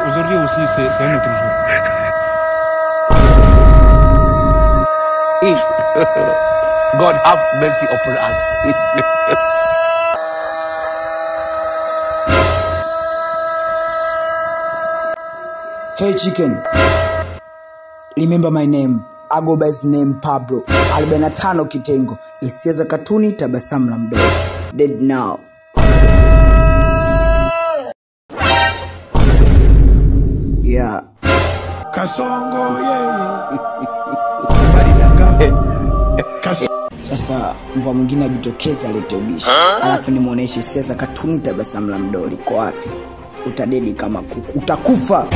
Aujourd'hui aussi, c'est un autre jour. God have mercy upon us. Hey chicken, remember my name. I go by his name Pablo. 45 kitengo. Hisia za katuni, tabasamu la mdogo. Dead now. Yeah. Kasongo yeah. Sasa mbwa mwingine ajitokeza alete ubishi. Alafu nimuoneshe hisia za katuni, tabasamu la mdoli. Kwa wapi? Utadedi kama kuku. Utakufa.